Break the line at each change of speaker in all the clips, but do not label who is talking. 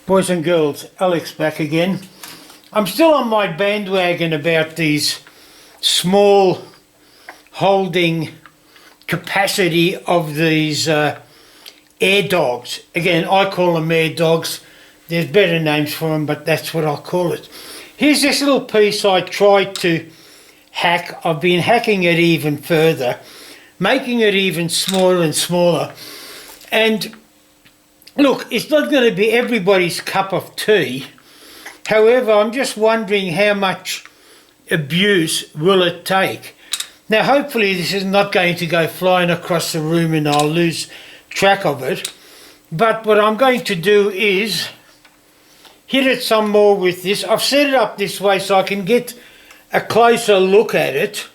Boys and girls, Alex back again. I'm still on my bandwagon about these small holding capacity of these air dogs. Again, I call them air dogs. There's better names for them, but that's what I'll call it. Here's this little piece I tried to hack. I've been hacking it even further, making it even smaller and smaller. And look, it's not going to be everybody's cup of tea. However, I'm just wondering how much abuse will it take. Now, hopefully this is not going to go flying across the room and I'll lose track of it. But what I'm going to do is hit it some more with this. I've set it up this way so I can get a closer look at it,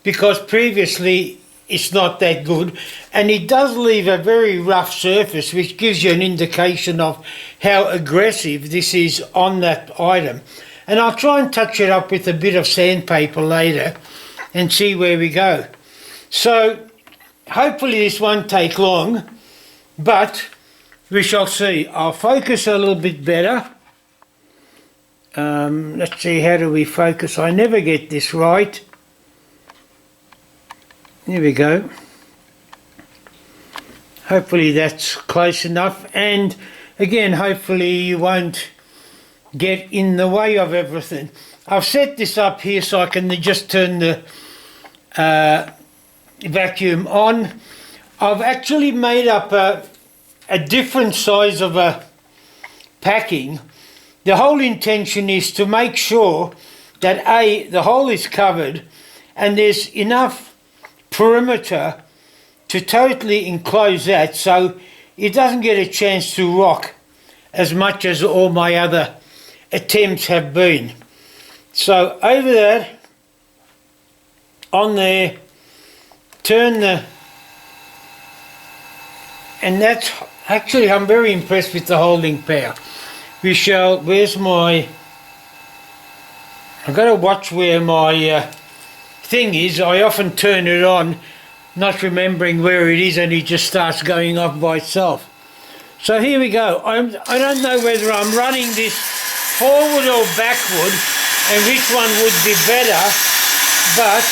because previously it's not that good, and it does leave a very rough surface, which gives you an indication of how aggressive this is on that item. And I'll try and touch it up with a bit of sandpaper later and see where we go. So hopefully this won't take long, but we shall see. I'll focus a little bit better. Let's see, how do we focus? I never get this right. There we go. Hopefully that's close enough, and again, hopefully you won't get in the way of everything. I've set this up here so I can just turn the vacuum on. I've actually made up a different size of a packing. The whole intention is to make sure that the hole is covered and there's enough perimeter to totally enclose that so it doesn't get a chance to rock as much as all my other attempts have been. So over that, on there, turn and that's actually, I'm very impressed with the holding power. Where's my, I've got to watch where my thing is. I often turn it on, not remembering where it is, and it just starts going off by itself. So here we go. I don't know whether I'm running this forward or backward and which one would be better, but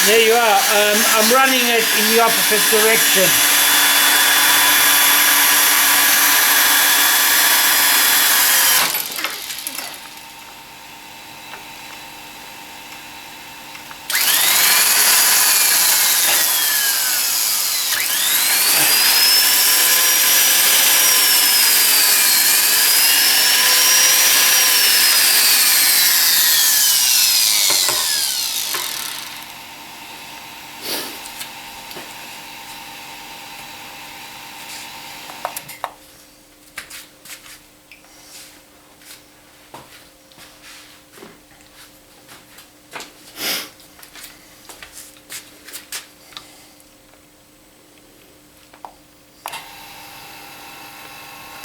there you are. I'm running it in the opposite direction.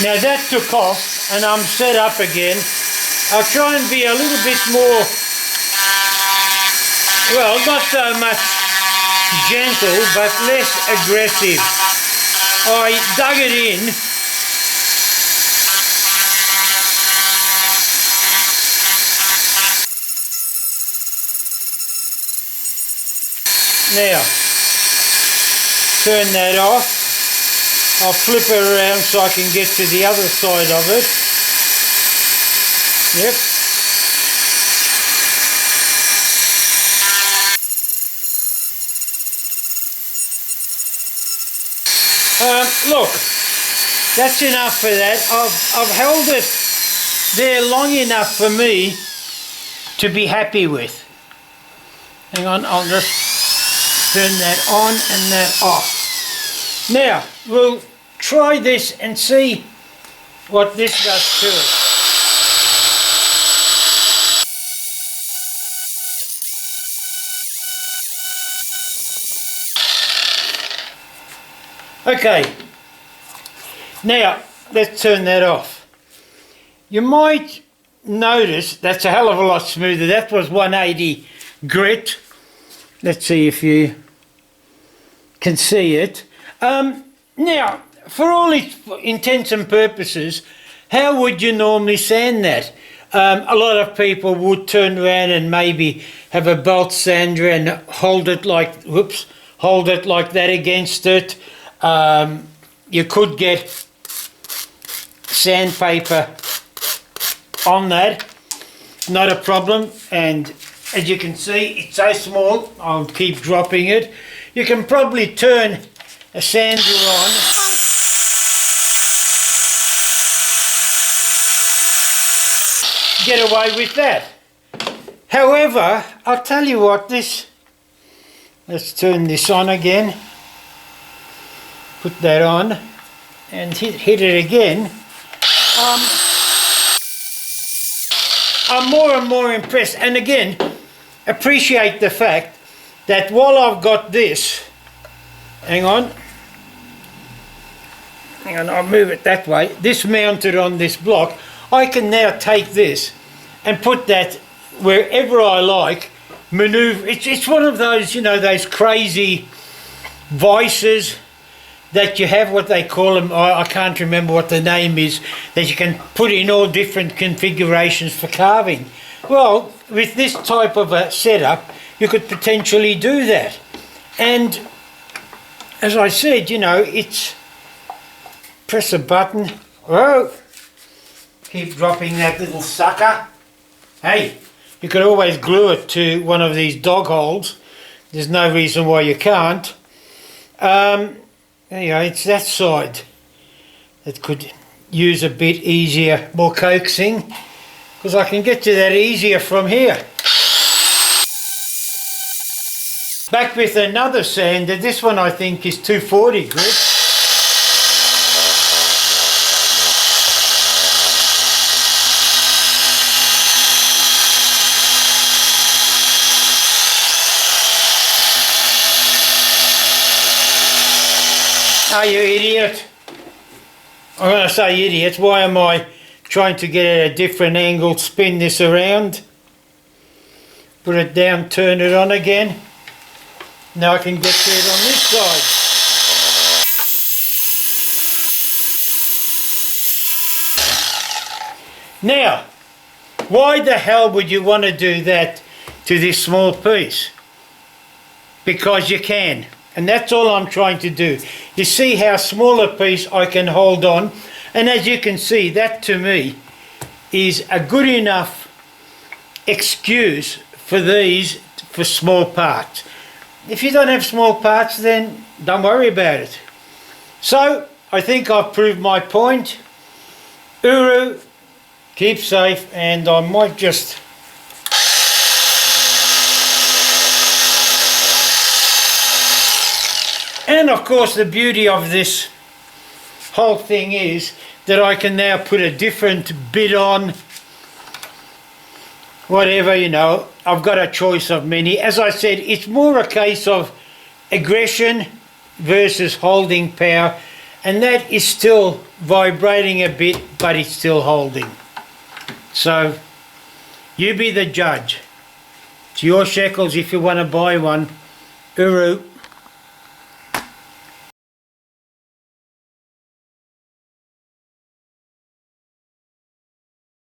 Now that took off and I'm set up again. I'll try and be a little bit more, well, not so much gentle, but less aggressive. I dug it in. Now, turn that off. I'll flip it around so I can get to the other side of it. Yep. Look, that's enough for that. I've held it there long enough for me to be happy with. Hang on, I'll just turn that on and that off. Now, we'll try this and see what this does to it. Okay, now let's turn that off. You might notice that's a hell of a lot smoother. That was 180 grit. Let's see if you can see it. Now, for all its intents and purposes, how would you normally sand that? A lot of people would turn around and maybe have a belt sander and hold it like, hold it like that against it. You could get sandpaper on that, not a problem. And as you can see, it's so small, I'll keep dropping it. You can probably turn a sander on get away with that. However, I'll tell you what, let's turn this on again, put that on and hit it again. I'm more and more impressed, and again appreciate the fact that while I've got this, hang on, I'll move it that way, this mounted on this block, I can now take this and put that wherever I like, maneuver. It's one of those, you know, those crazy vices that you have, what they call them, I can't remember what the name is, that you can put in all different configurations for carving. Well, with this type of a setup, you could potentially do that. And as I said, you know, it's press a button, oh, keep dropping that little sucker. Hey, you could always glue it to one of these dog holes. There's no reason why you can't. There you go, it's that side that could use a bit easier, more coaxing, because I can get to that easier from here. Back with another sander. This one I think is 240 grit. Are you idiot? I'm going to say idiot. Why am I trying to get at a different angle, spin this around? Put it down, turn it on again. Now I can get to it on this side. Now, why the hell would you want to do that to this small piece? Because you can. And that's all I'm trying to do. You see how small a piece I can hold on. And as you can see, that to me is a good enough excuse for these, for small parts. If you don't have small parts, then don't worry about it. So, I think I've proved my point. Uru, keep safe, and I might just... And of course the beauty of this whole thing is that I can now put a different bit on, whatever, you know. I've got a choice of many. As I said, it's more a case of aggression versus holding power, and that is still vibrating a bit, but it's still holding. So you be the judge. It's your shekels if you want to buy one. Uru.